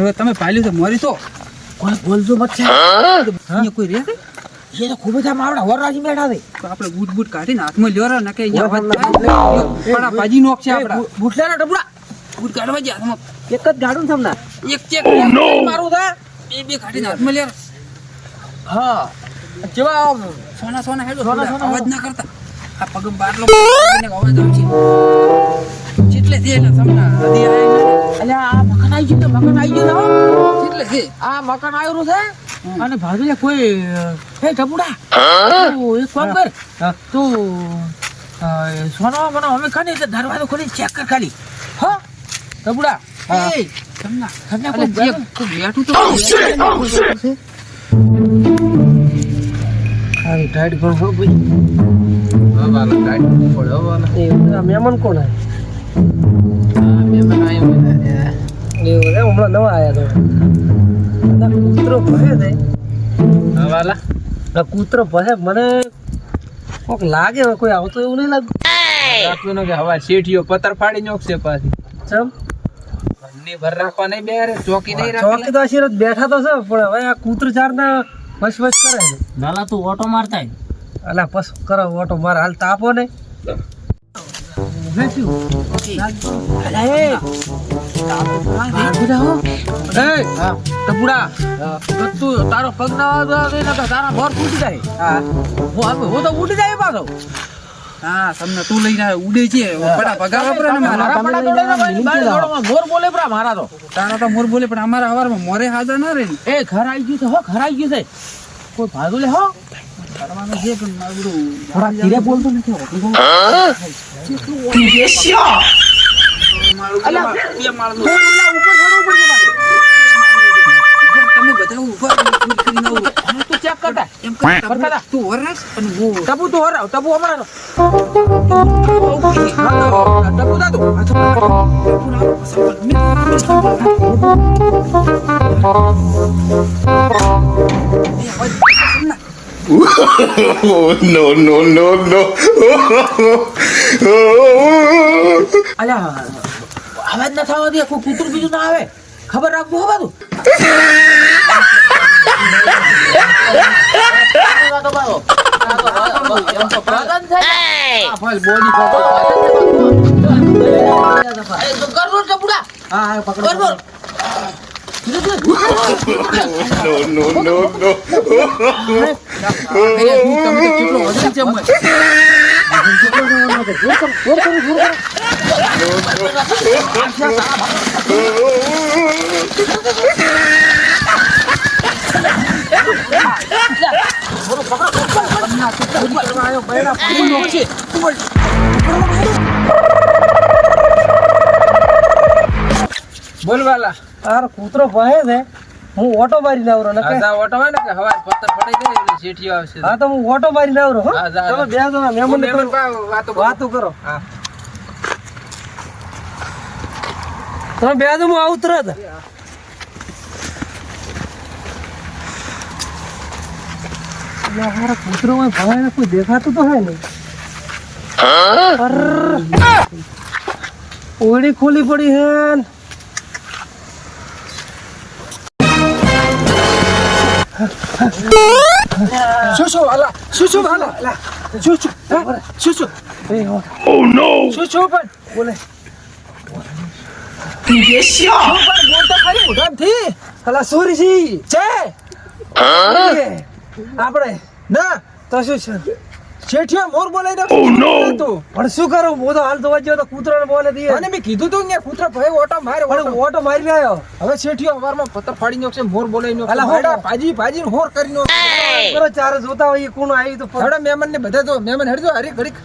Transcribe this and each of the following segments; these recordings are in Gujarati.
હવે તમે પાલ્યું તો મરી તો કોઈ બોલજો મત છે અહીંયા કોઈ રે એ તો ખૂબ જ આવડા વરરાજી બેઠા છે તો આપણે બૂટ બૂટ કાઢીને હાથમાં લ્યો ને કે અહીંયા પડા ભાજી નોક છે આપડા બુટલેના ડબડા બૂટ કાઢવા ગયા હાથમાં એક જ ગાડું છે હમણાં એક ચેક મારું છે બે કાઢીને હાથમાં લ્યો હા કેવા સોના સોના હેડો સોના, સોના સોના. અવાજ ના કરતા આ પગમ બાટલો અવાજ આવશે જેટલે છે એટલે સમના નદી આવે અલ્યા આ મકાન આવી ગયું મકાન આવી ગયું જેટલે છે આ મકાન આવ્યું છે અને ભાગલે કોઈ હે ટપુડા તું એક કામ કર તું સોનો મને અમે ખાને એટલે દરવાજો ખોલી ચેક કર ખાલી હા ટપુડા એ સમના તમને અરે કોઈ ચેક કોઈ બેઠું તો આવી ટાઈટ કરો હો ભાઈ હા વાલા ટાઈટ પડો વાલા એ મહેમાન કોણ હે મહેમાન આવ્યો એવું છે હમણાં નવા આયા તો કૂતરો ભરે છે હા વાલા કૂતરો ભરે મને કોક લાગે હવે કોઈ આવતો એવું નહીં લાગતું રાખવાનો કે હવા શેઠિયો પતર ફાડી નોખશે પાછી ચમ ઘરની ભર રાખવા નહીં બેરે ચોકી નહીં ચોકી રાખી તો આશીર્વાદ બેઠા તો છે પણ હવે આ કૂતરો ચારના વસ વસ કરે છે નાલા તું ઓટો મારતા અલા પસ કરો ઓટો મારા હાલ તાપો ને તારો પગ ના તારા ભર ફૂટી જાય હું તો ઉડી જાય પાછો હા તમને તું લઈને આવે ઉડે છે પડા પગાર વાપરે ને મારા મોર બોલે પરા મારા તો તારા તો મોર બોલે પણ અમારા હવારમાં મોરે હાજર ના રે ને એ ઘર આવી ગયું છે હો ઘર આવી ગયું છે કોઈ ભાગું લે હો કરવાનું છે પણ મારું થોડા ધીરે બોલતો નથી તમે બધા ઉભા કરીને તું ચેક કરતા એમ કરતા તું વરસ અને હું ટપુ તું હરાવ ટપુ અમારો ટપુ દાદુ No. અલ્યા અવાજ ના થવા દે કોઈ કૂતરું બીજું ના આવે ખબર રાખજો હો બધું બોલવાલા તાર કૂતરો ભહે છે હું ઓટો મારી લાવરો ને આજા ઓટો હોય ને કે હવા પત્તર પડી જાય એટલે શેઠિયો આવશે હા તો હું ઓટો મારી લાવરો હો હા, જા, તમે જા. બે જણા મહેમાન મહેમાન પાસે વાતો કરો. કરો હા તમે બે જણ હું આવું તરત મારા કૂતરો માં ભવાય કોઈ દેખાતું તો હે નહીં ઓડી ખોલી પડી હે શું વાલા શું એ હો શું પણ બોલે અલા સોરી છે આપણે ના તો શું છે શેઠિયો મોર બોલાઈ દે પણ શું કરું હું તો હાલ તો વાંચ્યો તો કૂતરાને બોલે દઈએ અને મેં કીધું તું કે કૂતરો ભાઈ ઓટો મારે પણ હું ઓટો મારી આવ્યો હવે શેઠિયો અવારમાં પત્તર ફાડી નાખશે મોર બોલાઈ અલા, નાખશે હો. ભાજી હોર કરી નાખશે બરો ચારે જોતા હોય કોણ આવી તો હડા મહેમાન ને બધા તો મહેમાન હેડજો હરી ઘડી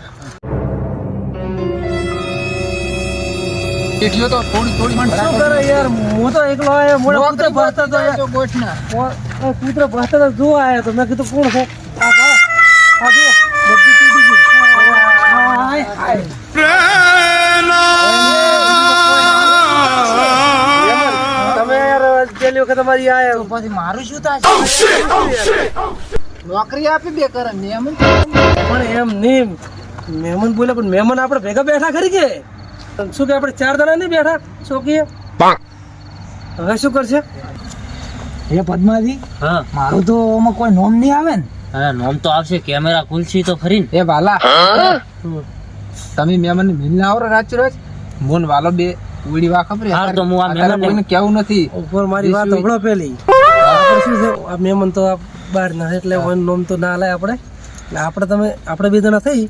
શેઠિયો તો થોડી શું કરે યાર હું તો એકલો આવ્યો મોડા કૂતરો ભાસતા તો યાર ગોઠના કૂતરો ભાસતા તો જોવા આવ્યો તો મેં કીધું કોણ છે આ જો બધી તૂટી ગઈ હાય હાય તમે યાર પેલી વખત અમારી આયા પછી મારું શું થાય નોકરી આપી બે કરે મહેમાન પણ એમ નહીં મહેમાન બોલે પણ મહેમાન આપણે ભેગા બેઠા ખરી કે શું કે આપણે ચાર જણા નહીં બેઠા શું કે હવે શું કરશે? એ પદ્માજી હા મારું તો આમાં કોઈ નોમ નહીં આવે ને. અરે નોમ તો આવશે, કેમેરા ખુલશી તો ખરી ને. એ વાલા તમે મહેમાન મિલને આવો રાત રોજ મોન વાલો બે ઉડી વા ખબર હા, તો હું આ અત્યારે મહેમાનને- કોઈને કેવું નથી. ઉપર મારી વાત હંભળો પેલી. આપણે શું છે, આ મહેમાન તો આ બહાર ના છે, એટલે કોઈ નોમ તો ના લાય આપણે. એટલે આપણે બે જણા થઈ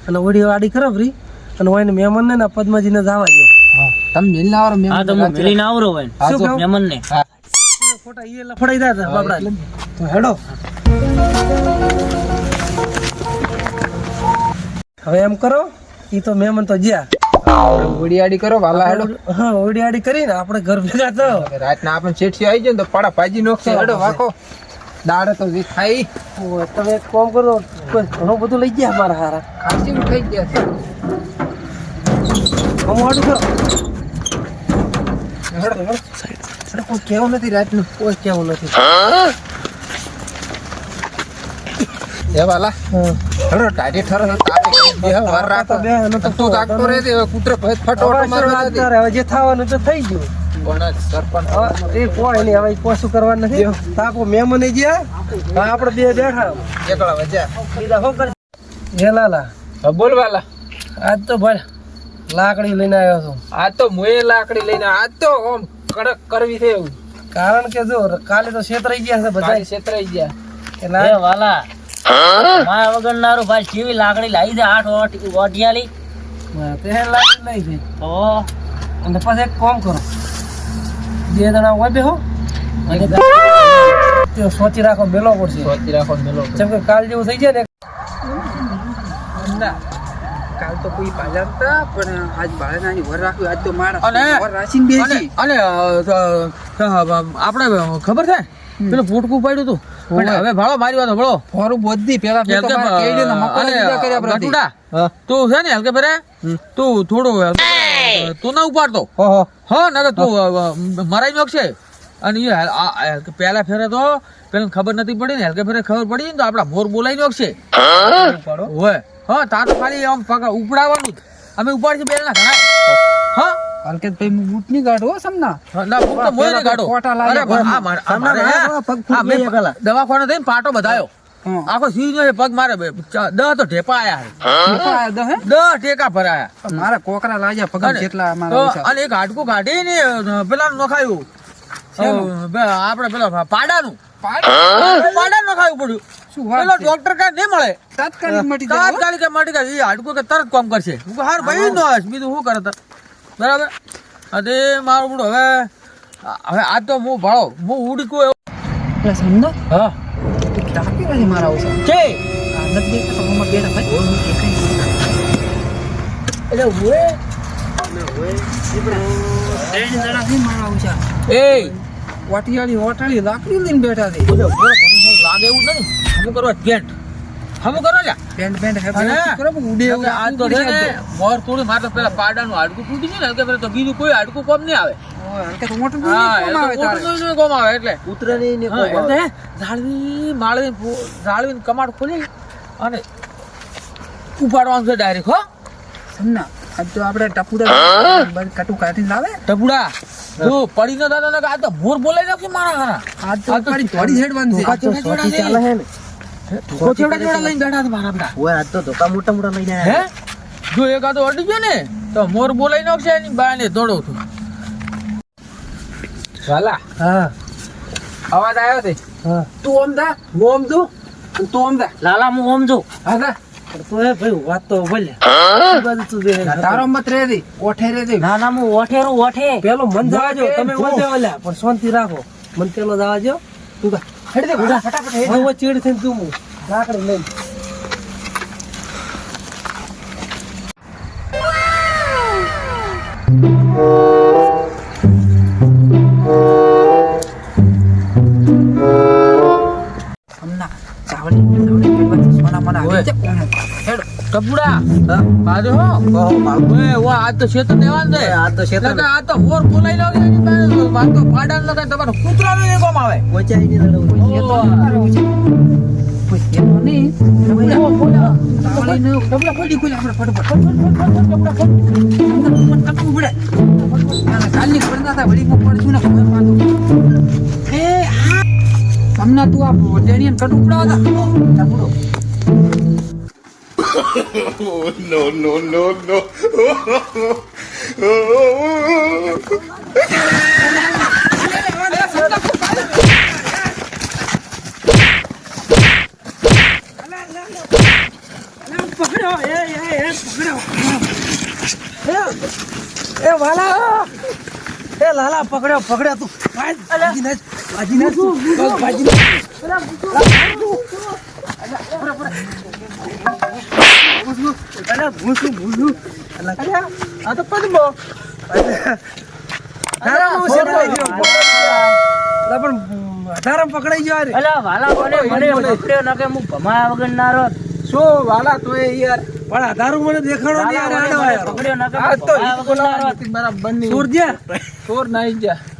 અને ઓડી આડી ખરાબ રહી અને હોય ને મહેમાનને ને પદ્માજીને જવા દો. તમે મિલને આવો હા મહેમાન તો હું મિલીને આવરો હોય હા, શું તો- કહું? મહેમાન ને. ખોટા ઈ લફડાઈ જાય છે બાપડા. તો હેડો હવે એમ કરો, ઈ તો મહેમાન તો જ્યાં ઉડી આડી કરો વાલા હેડો. હા ઓડી આડી કરીને આપણે ઘર ભેગા થાવ. રાતના આપણે છેડસી આવી જાય ને તો પડા ભાજી નોખશે. હેડો વાકો દાડે તો જે ખાઈ ઓય, તમે એક કામ કરો, કોઈ ઘણું બધું લઈ ગયા મારા હારા. ખાસી થઈ ગયા છે. આમ વાળું કરો. હેડો હેડો કોઈ કેવું નથી રાતનું. કોઈ કેવું નથી. એ વાલા હા. હેડો ટાઢે ઠરો તાપે કરી બે વાર રાખો. બે એનો તો તું તાકતો રહે હવે કૂતરો ભેજ ફટો હવે ઓટો મારવા વાત દે. કરે, હવે જે થવાનું તો થઈ ગયું. પણ સરપંચ હવે એ કોઈ નહીં, હવે કોઈ શું કરવાનું નથી. તાપો મહેમાન ગયા, હવે આપણે બે બેઠા. એકલા વજ્યા. બીજા શું કરશે? હે લાલા, હવે બોલ વાલા આજ તો ભાઈ લાકડી લઈને આવ્યો છું. આ તો મોએ લાકડી લઈને આજ તો આમ કડક કરવી છે એવું. કારણ કે જો કાલે તો છેતરાઈ ગયા છે બધા. ભાઈ છેતરાઈ ગયા. એટલે એ વાલા મારા વગર નારું ભાઈ કેવી લાકડી લાવી દે 8 ઓઢિયાલી તે લાકડી લઈ છે. તો અને પછી એક કામ કરો, બે જણા હોય બેહો અને તે સોચી રાખો, મેલો પડશે. સોચી રાખો મેલો. જેમ કે કાલ જેવું થઈ જાય ને. ના કાલ તો કોઈ પાછા હતા પણ આજ ભાડે નાની વર રાખ્યું. આજ તો મારા અને- વર રાખીને બેસી. અને આપણે ખબર છે પેલું ફૂટકું પડ્યું હતું, પણ હવે ભાળો મારી વાત ભાળો. ફોરું બોધી પેલા તો તમારે કહી દે ને મકોડા જુદા કર્યા પ્રતિ. ગટુડા, તું છે ને હલકે ફેરે તું થોડું તું ના ઉપાડતો. ઓહો હા ના તું મરાઈ નોખશે. અને એ પેલા ફેરે તો પેલા ખબર નથી પડી ને, હલકે ફેરે ખબર પડી ને તો આપડા મોર બોલાઈ નોખશે. હોય હા તાર તો ખાલી આમ પગ ઉપડાવવાનું જ. અમે ઉપાડશે બે ના ઘણા. હા અંકિતભાઈ હું બૂટ ની કાઢો હો સમના. ના ફૂટ તો મોય નહીં કાઢો. કોટા લાગે. અરે આ મારે પગ આ મેં દવાખાને થઈને પાટો બધાયો. આખો સીધો પગ મારે 10 તો ઢેપા આયા છે. 10 ટેકા ભરાયા. મારા કોકરા લાગ્યા પગ અને જેટલા તો મારા ઓછા. અને એક હાડકું કાઢીને પેલા નખાયું. આપણે પેલા પાડાનું નખાયું પડ્યું. શું વાત પેલો છે? ડોક્ટર કાંઈ નહીં મળે. તાત્કાલિક મટી જાય હો. તાત્કાલિક મટી જાય. એ હાડકું કે તરત કામ કરશે. હું કહું, હાર ભાઈ નો આવે બીજું શું કરે તાર? બરાબર. અને મારું બધું હવે આ તો હું ભાળો હું ઉડકું એવો. પેલા સમજો હા તાકી નથી મારા ઓછા. છે આ નથી દેખાતો આમાં બેઠા ભાઈ. એટલે હું ત્રણ જણા છે મારા ઓછા. એ વાટિયાળી લાકડી લઈને બેઠા છે. લાગે એવું નહીં. હમું કરવા પેન્ટ હમું કરો લ્યા. પેન્ટ પેન્ટ હે અને કરો પણ ઉડે એવું આ તો છે ને મોર થોડી મારે તો પેલા પાડાનું હાડકું તૂટી ગયું ને એટલે પેલા તો બીજું કોઈ હાડકું કોમ નહીં આવે. ઓય, અંકિત મોટું હા કોમ આવે તારે. મોટું કોમ આવે એટલે ઉતરેલી ને હા, એટલે જાળવીને કમાડ ખોલી અને ઉપાડવાનું છે ડાયરેક્ટ. હો સમના આજ તો આપણે ટપુડા બસ કટુ કાઢીને લાવે. ટપુડા જો પડી ન દાદા આ તો મોર બોલાઈ નાખશે મારા હારા. આજ તો પાડી થોડી હેડવાની છે. આ તો સોચી ચાલે હે ને. કોચેવડા લઈને બેઠા હતા મારા બધા. ઓય આજ તો ધોકા મોટા મોટા લઈને હે આવ્યા. જો એકાદો અડી ગયો ને તો મોર બોલાઈ નાખશે એની બાને દોડો છું. વાલા હા અવાજ આવ્યો છે. હા તું ઓમદા હું ઓમદું અને તું ઓમદા. લાલા હું ઓમ છું. હા ના તો હે ભાઈ વાત તો બોલ્યા બાજુ તું દે તારો મત રે દી ઓઠે રે દી. ના ના હું ઓઠેરું ઓઠે. પેલો મન જવાજો મોટે તમે જો. ઓછે ઓલ્યા પણ શાંતિ રાખો. મન પેલો જવાજો તું કા હેડ દે ઉડા ફટાફટ હેડ. હવે ચીડ થઈને તું હું લાકડી લઈને સમના ચાવડી પેટમાંથી સોના મને આવી જાય. ઓમ. હેડ ટપુડા બાજુ હો ઓએ ઓ આ તો શેતર દેવાન દે. આ તો શેતર એટલે કે આ તો મોર બોલાઈ લાગે એની પાસે વાત તો પાડાન લગાય તમારો કૂતરાનો એ કોમ આવે. પહોંચાઈ ની લડવું. એ તો મારું છે. કોઈ એનો નહીં. ટપુડા ચાવડીને ટપુડા ફોડી ખોલી આપણે ફટાફટ. ટપુડા ફોડ. ટપુ પડે. કાલની ના થાય વળી હું પડશું ને ખબર પાડું એ હા તમને તું આ ડેનિયન કટ ઉપડાવા હતા ટપુડો પકડો એ વાલા એ લાલા પકડ્યો તું આ તો પદ્મો પકડાઈ ગયો અલા વાલા મને પકડ્યો ન કે હું ભમાયા વગર ના રહો શું વાલા તો યાર પણ આધારું મને દેખાડો ને યાર પકડ્યો ન કે આ તો ભમાયા વગર ના રહો મારા બંને સૂરજ્યા ચોર નાઈ ગયા